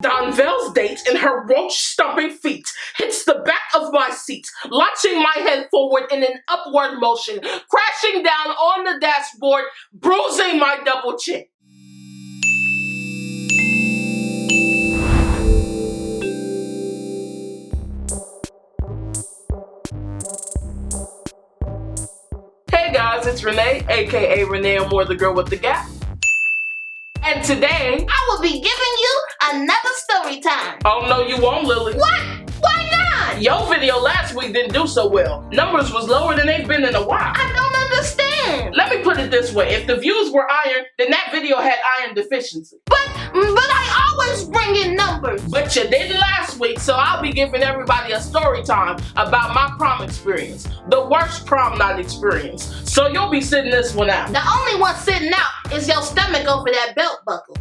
Donville's date in her roach-stomping feet hits the back of my seat, launching my head forward in an upward motion, crashing down on the dashboard, bruising my double chin. Hey guys, it's Renee, aka Renee Amour, the girl with the gap. And today, I will be giving you another story time. Oh no you won't, Lily. What? Why not? Your video last week didn't do so well. Numbers was lower than they've been in a while. I don't understand. Let me put it this way. If the views were iron, then that video had iron deficiency. But I always bring in numbers. But you didn't last week, so I'll be giving everybody a story time about my prom experience. The worst prom night experience. So you'll be sitting this one out. The only one sitting out is your stomach over that belt buckle.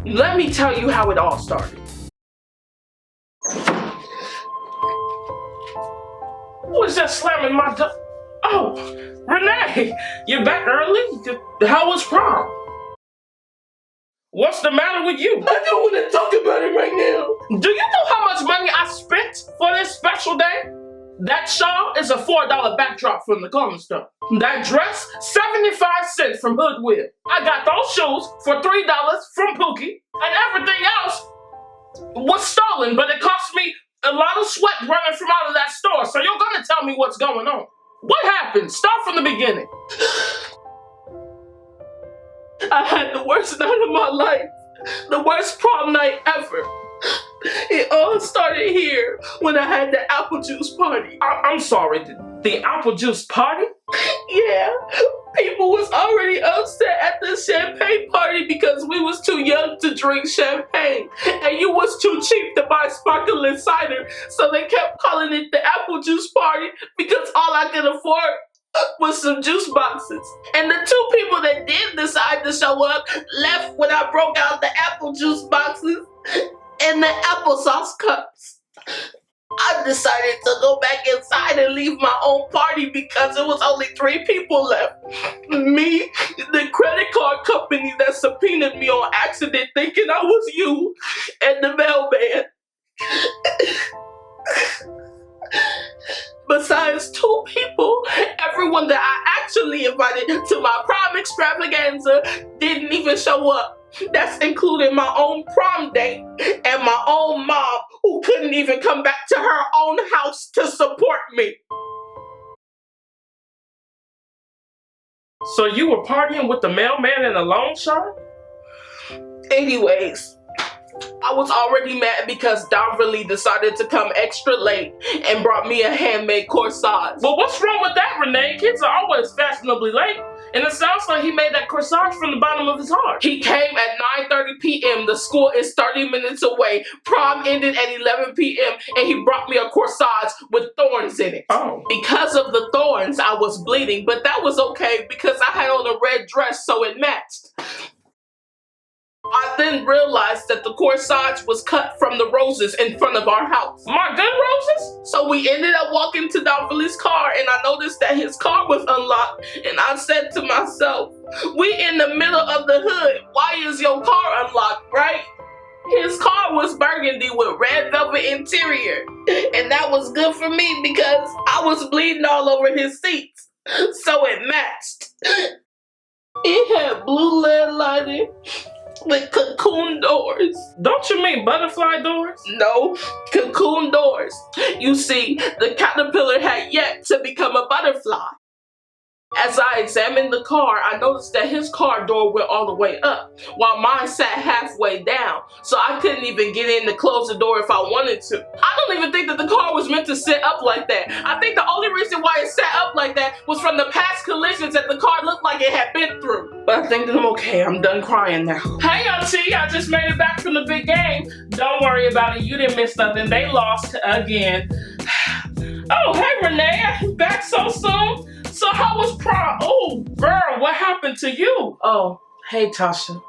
Let me tell you how it all started. Who was just slamming my door? Oh, Renee, you're back early? How was prom? What's the matter with you? I don't want to talk about it right now. Do you know how much money I spent for this special day? That shawl is a $4 backdrop from the corner store. That dress, 75 cents from Hoodwill. I got those shoes for $3 from Pookie. And everything else was stolen, but it cost me a lot of sweat running from out of that store. So you're gonna tell me what's going on. What happened? Start from the beginning. I had the worst night of my life. The worst prom night ever. It all started here when I had the apple juice party. I'm sorry, the apple juice party? Yeah, people was already upset at the champagne party because we was too young to drink champagne and you was too cheap to buy sparkling cider, so they kept calling it the apple juice party because all I could afford was some juice boxes. And the two people that did decide to show up left when I broke out the apple juice boxes and the applesauce cups. I decided to go back inside and leave my own party because it was only 3 people left. Me, the credit card company that subpoenaed me on accident thinking I was you, and the mailman. Besides 2 people, everyone that I actually invited to my prom extravaganza didn't even show up. That's including my own prom date and my own mom who couldn't even come back to her own house to support me. So you were partying with the mailman and a loan shark? Anyways, I was already mad because Donville decided to come extra late and brought me a handmade corsage. Well, what's wrong with that, Renee? Kids are always fashionably late. And it sounds like he made that corsage from the bottom of his heart. He came at 9:30 p.m. The school is 30 minutes away. Prom ended at 11 p.m. and he brought me a corsage with thorns in it. Oh. Because of the thorns, I was bleeding, but that was okay because I had on a red dress, so it matched. I then realized that the corsage was cut from the roses in front of our house. My good roses? So we ended up walking to Donville's car and I noticed that his car was unlocked and I said to myself, we in the middle of the hood, why is your car unlocked, right? His car was burgundy with red velvet interior and that was good for me because I was bleeding all over his seats, so it matched. It had blue lead lighting with cocoon doors. Don't you mean butterfly doors? No, cocoon doors. You see, the caterpillar had yet to become a butterfly. As I examined the car, I noticed that his car door went all the way up, while mine sat halfway down, so I couldn't even get in to close the door if I wanted to. I don't even think that the car was meant to sit up like that. I think the only reason why it sat up like that was from the past collisions that the car looked like it had been through. But I think that I'm okay. I'm done crying now. Hey, Auntie, I just made it back from the big game. Don't worry about it. You didn't miss nothing. They lost again. Oh, hey, Renee. I'm back so soon. So how was prom? Oh, girl, what happened to you? Oh, hey, Tasha.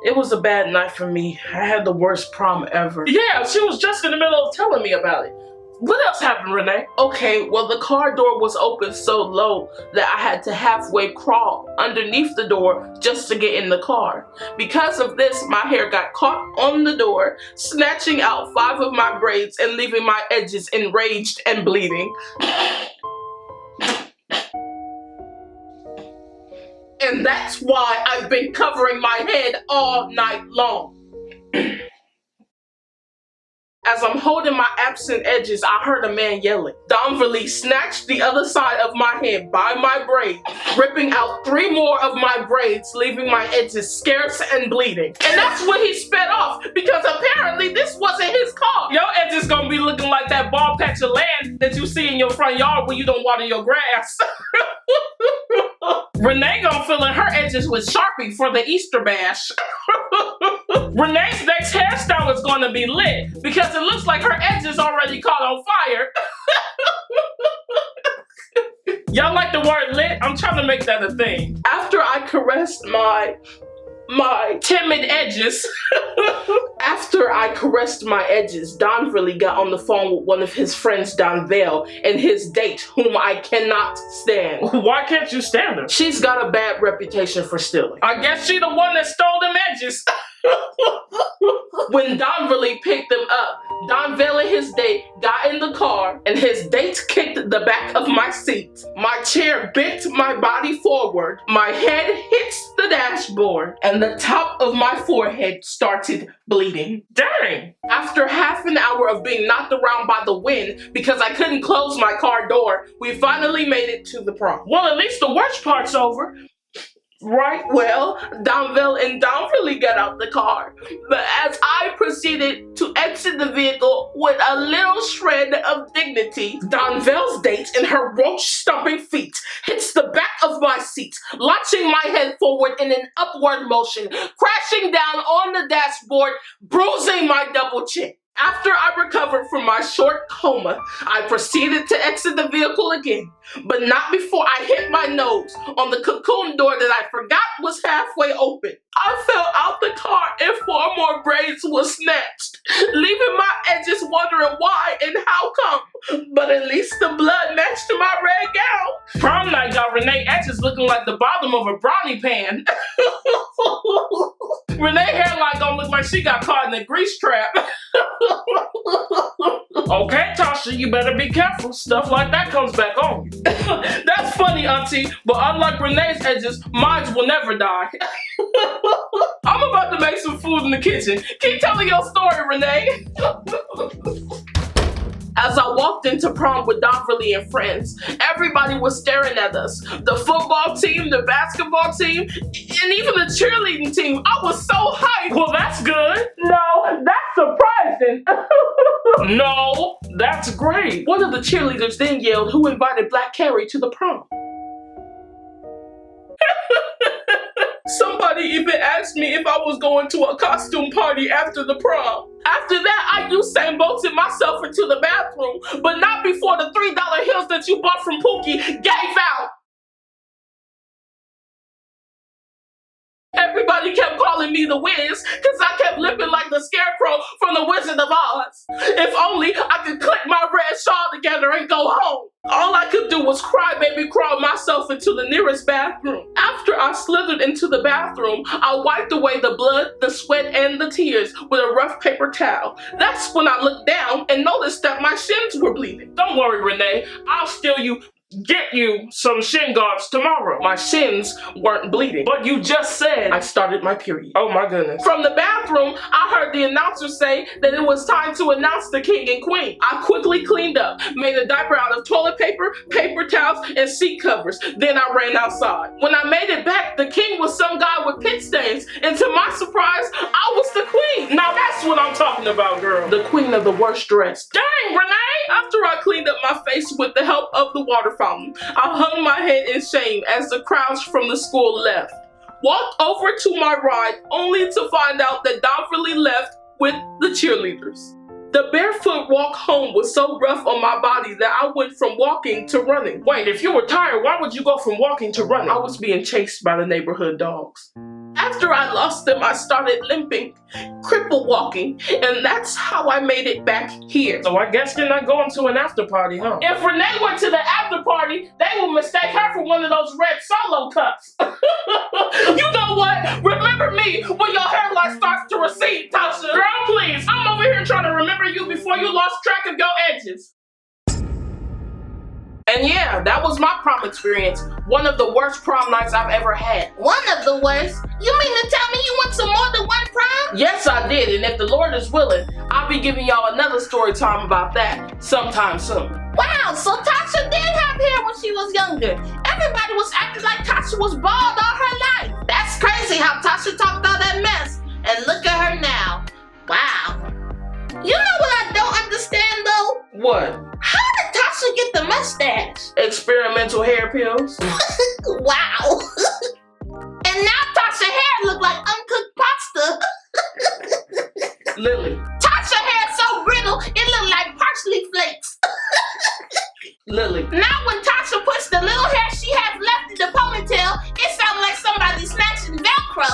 It was a bad night for me. I had the worst prom ever. Yeah, she was just in the middle of telling me about it. What else happened, Renee? Okay, well, the car door was open so low that I had to halfway crawl underneath the door just to get in the car. Because of this, my hair got caught on the door, snatching out 5 of my braids and leaving my edges enraged and bleeding. And that's why I've been covering my head all night long. As I'm holding my absent edges, I heard a man yelling. Donverly snatched the other side of my head by my braid, ripping out 3 more of my braids, leaving my edges scarce and bleeding. And that's when he sped off, because apparently this wasn't his car. Your edges gonna be looking like that bald patch of land that you see in your front yard when you don't water your grass. Renee gonna fill in her edges with Sharpie for the Easter bash. Renee's next hairstyle is gonna be lit because it looks like her edges already caught on fire. Y'all like the word lit? I'm trying to make that a thing. After I caressed my timid edges. After I caressed my edges, Don really got on the phone with one of his friends, Donvale, and his date, whom I cannot stand. Why can't you stand her? She's got a bad reputation for stealing. I guess she the one that stole them edges. When Don really picked them up, Donvale and his date got in the car, and his date kicked the back of my seat. My chair bent my body forward, my head hits the dashboard, and the top of my forehead started bleeding. Dang! After half an hour of being knocked around by the wind because I couldn't close my car door, we finally made it to the prom. Well, at least the worst part's over. Right, well, Donvale and Don really got out the car, but as I proceeded to exit the vehicle with a little shred of dignity, Donvale's date and her roach-stomping feet hits the back of my seat, launching my head forward in an upward motion, crashing down on the dashboard, bruising my double chin. After I recovered from my short coma, I proceeded to exit the vehicle again, but not before I hit my nose on the cocoon door that I forgot was halfway open. I fell out the car and 4 more braids were snatched, leaving my edges wondering why and how come, but at least the blood matched my red gown. Prom night got Renee edges looking like the bottom of a brownie pan. Renee hairline gonna look like she got caught in a grease trap. Okay, Tasha, you better be careful. Stuff like that comes back on you. That's funny, Auntie, but unlike Renee's edges, mine will never die. I'm about to make some food in the kitchen. Keep telling your story, Renee. As I walked into prom with Donverly and friends, everybody was staring at us. The football team, the basketball team, and even the cheerleading team. I was so hyped. Well, that's good. No, that's surprising. No, that's great. One of the cheerleaders then yelled, "Who invited Black Carrie to the prom?" Somebody even asked me if I was going to a costume party after the prom. After that, I Usain Bolted myself into the bathroom, but not before the $3 heels that you bought from Pookie gave out. Everybody kept calling me the Wiz because I kept lipping like the Scarecrow from the Wizard of Oz. If only I could click my red shawl together and go home. All I could do was cry baby crawl myself into the nearest bathroom. After I slithered into the bathroom, I wiped away the blood, the sweat, and the tears with a rough paper towel. That's when I looked down and noticed that my shins were bleeding. Don't worry, Renee. I'll get you some shin guards tomorrow. My shins weren't bleeding, but you just said I started my period. Oh my goodness. From the bathroom, I heard the announcer say that it was time to announce the king and queen. I quickly cleaned up, made a diaper out of toilet paper, paper towels, and seat covers. Then I ran outside. When I made it back, the king was some guy with pit stains, and to my surprise, I was the queen. Now that's what I'm talking about, girl. The queen of the worst dressed. Dang, Renee! After I cleaned up my face with the help of the water fountain, I hung my head in shame as the crowds from the school left. Walked over to my ride only to find out that Donverly left with the cheerleaders. The barefoot walk home was so rough on my body that I went from walking to running. Wait, if you were tired, why would you go from walking to running? I was being chased by the neighborhood dogs. After I lost them, I started limping, cripple walking, and that's how I made it back here. So I guess you're not going to an after party, huh? If Renee went to the after party, they will mistake her for one of those red Solo cups. You know what? Remember me when your hairline starts to recede, Tasha. Girl, please. I'm over here trying to remember you before you lost track of your edges. And yeah, that was my prom experience. One of the worst prom nights I've ever had. One of the worst? You mean to tell me you went to more than one prom? Yes, I did, and if the Lord is willing, I'll be giving y'all another story time about that sometime soon. Wow, so Tasha did have hair when she was younger. Everybody was acting like Tasha was bald all her life. That's crazy how Tasha talked all that mess. And look at her now. Wow. You know what I don't understand though? What? How did Tasha get the mustache? Experimental hair pills? Wow. And now Tasha's hair look like uncooked pasta. Lily. Tasha's hair so brittle, it look like parsley flakes. Lily. Now when Tasha puts the little hair she has left in the ponytail, it sounds like somebody snatching Velcro.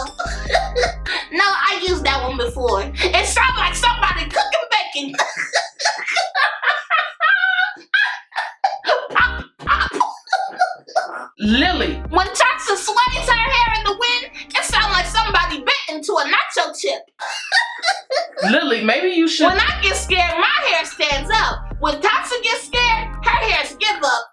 No, I used that one before. It sounds like somebody cooking bacon. Pop, pop. Lily. When Tasha sways her hair in the wind, it sounds like somebody bit into a nacho chip. Lily, maybe you should... When I get scared, my hair stands up. When Tasha gets scared, her hair's give up.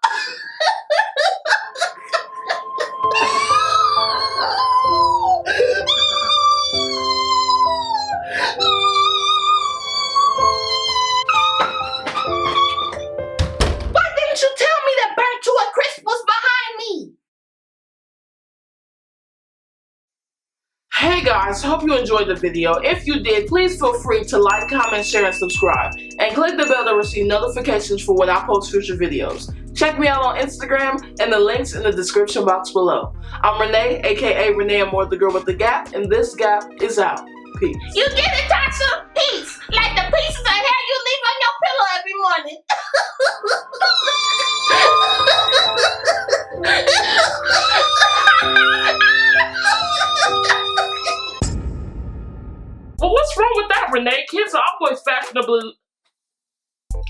Why didn't you tell me that burnt to a crisp was behind me? Hey guys, hope you enjoyed the video. If you did, please feel free to like, comment, share, and subscribe. And click the bell to receive notifications for when I post future videos. Check me out on Instagram and the links in the description box below. I'm Renee, aka Renee Amour, the girl with the gap, and this gap is out. Peace. You get it, Tasha? Peace. Like the pieces of hair you leave on your pillow every morning. Well, what's wrong with that, Renee? Kids are always fashionably...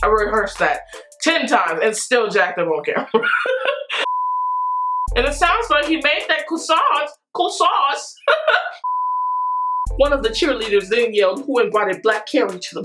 I rehearsed that 10 times and still jacked up on camera. And it sounds like he made that corsage. One of the cheerleaders then yelled, "Who invited Black Carrie to the